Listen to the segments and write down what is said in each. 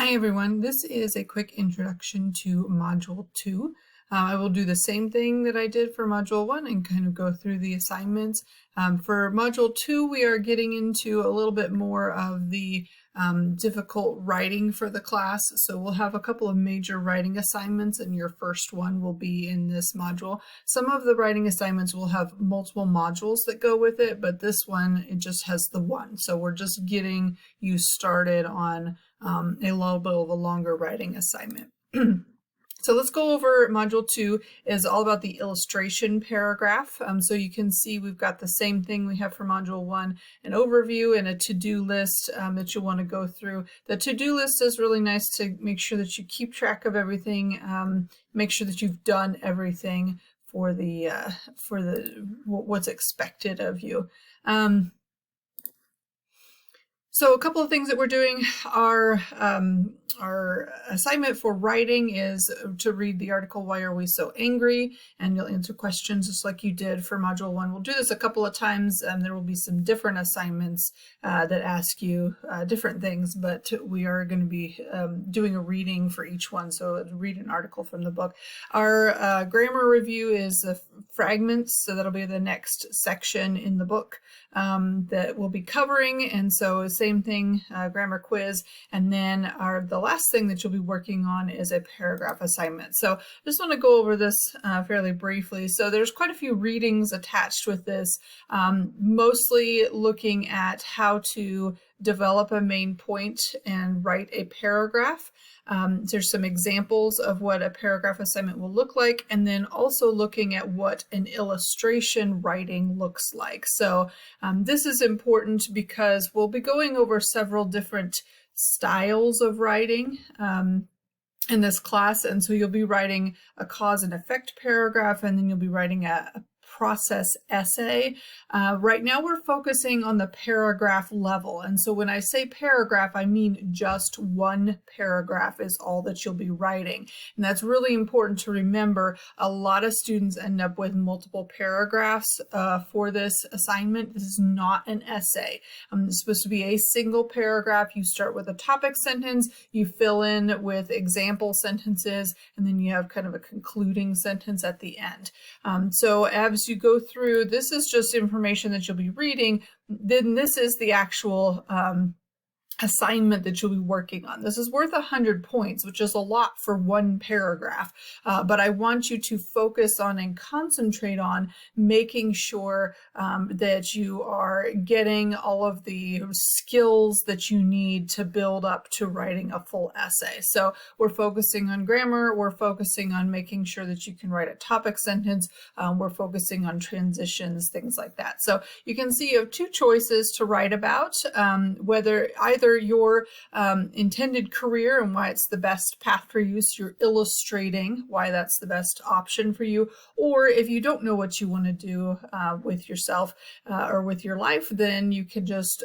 Hi everyone, this is a quick introduction to Module 2. I will do the same thing that I did for Module 1 and kind of go through the assignments. For Module 2, we are getting into a little bit more of the difficult writing for the class. So we'll have a couple of major writing assignments, and your first one will be in this module. Some of the writing assignments will have multiple modules that go with it, but this one, it just has the one. So we're just getting you started on a little bit of a longer writing assignment. So let's go over Module 2 is all about the illustration paragraph. So you can see we've got the same thing we have for Module 1, an overview and a to-do list that you'll want to go through. The to-do list is really nice to make sure that you keep track of everything, make sure that you've done everything for the what's expected of you. So a couple of things that we're doing, our assignment for writing is to read the article, Why Are We So Angry? And you'll answer questions just like you did for Module 1. We'll do this a couple of times, and there will be some different assignments that ask you different things, but we are going to be doing a reading for each one, so read an article from the book. Our grammar review is fragments, so that'll be the next section in the book that we'll be covering, and so same thing, grammar quiz, and then the last thing that you'll be working on is a paragraph assignment. So I just want to go over this fairly briefly. So there's quite a few readings attached with this, mostly looking at how to develop a main point and write a paragraph. There's some examples of what a paragraph assignment will look like, and then also looking at what an illustration writing looks like. So this is important because we'll be going over several different styles of writing in this class, and so you'll be writing a cause and effect paragraph, and then you'll be writing a process essay. Right now we're focusing on the paragraph level, and so when I say paragraph, I mean just one paragraph is all that you'll be writing, and that's really important to remember. A lot of students end up with multiple paragraphs for this assignment. This is not an essay. It's supposed to be a single paragraph. You start with a topic sentence, you fill in with example sentences, and then you have kind of a concluding sentence at the end. So as you go through, this is just information that you'll be reading. Then this is the actual assignment that you'll be working on. This is worth 100 points, which is a lot for one paragraph, but I want you to focus on and concentrate on making sure that you are getting all of the skills that you need to build up to writing a full essay. So we're focusing on grammar, we're focusing on making sure that you can write a topic sentence, we're focusing on transitions, things like that. So you can see you have two choices to write about, whether either your intended career and why it's the best path for you, so you're illustrating why that's the best option for you, or if you don't know what you want to do with yourself or with your life, then you can just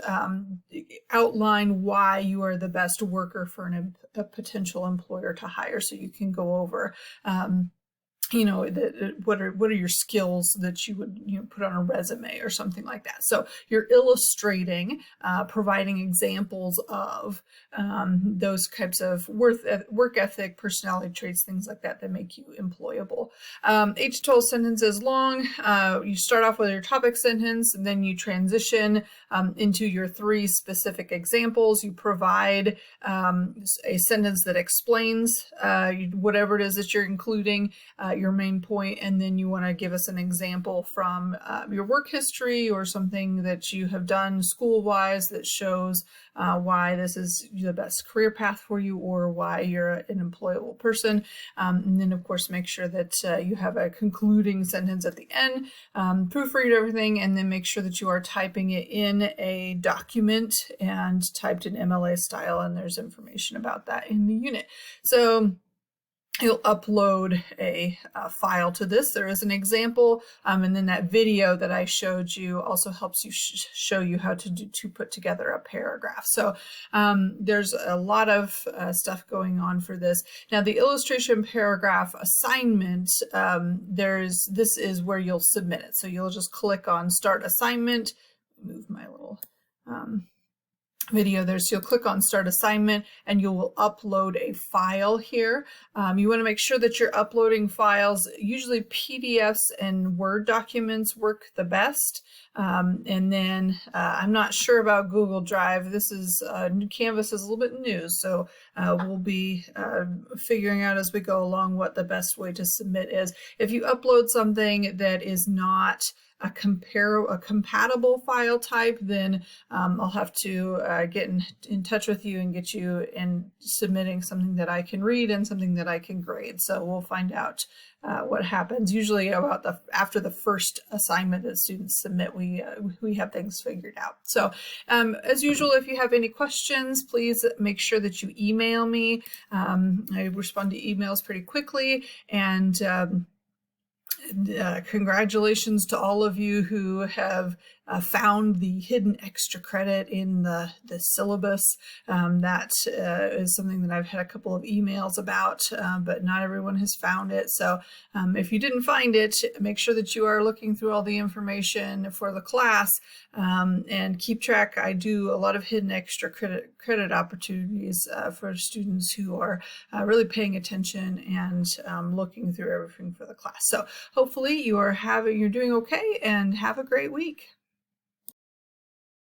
outline why you are the best worker for a potential employer to hire. So you can go over what are your skills that you would put on a resume or something like that. So you're illustrating, providing examples of those types of work ethic, personality traits, things like that make you employable. 8 to 12 sentences long. You start off with your topic sentence, and then you transition into your 3 specific examples. You provide a sentence that explains whatever it is that you're including, your main point, and then you want to give us an example from your work history or something that you have done school-wise that shows why this is the best career path for you or why you're an employable person. And then, of course, make sure that you have a concluding sentence at the end, proofread everything, and then make sure that you are typing it in a document and typed in MLA style, and there's information about that in the unit. So you'll upload a file to this. There is an example, and then that video that I showed you also helps you show you how to put together a paragraph. So there's a lot of stuff going on for this. Now the illustration paragraph assignment, this is where you'll submit it. So you'll just click on Start Assignment. Move my little video there. So you'll click on Start Assignment and you will upload a file here. You want to make sure that you're uploading files. Usually PDFs and Word documents work the best. And then I'm not sure about Google Drive. This is Canvas is a little bit new, so we'll be figuring out as we go along what the best way to submit is. If you upload something that is not a compatible file type, then I'll have to get in touch with you and get you in submitting something that I can read and something that I can grade. So we'll find out what happens. Usually about after the first assignment that students submit, we have things figured out. So as usual, if you have any questions, please make sure that you email me. I respond to emails pretty quickly, and congratulations to all of you who have found the hidden extra credit in the syllabus. That is something that I've had a couple of emails about, but not everyone has found it. So if you didn't find it, make sure that you are looking through all the information for the class and keep track. I do a lot of hidden extra credit opportunities for students who are really paying attention and looking through everything for the class. So hopefully you're doing okay, and have a great week.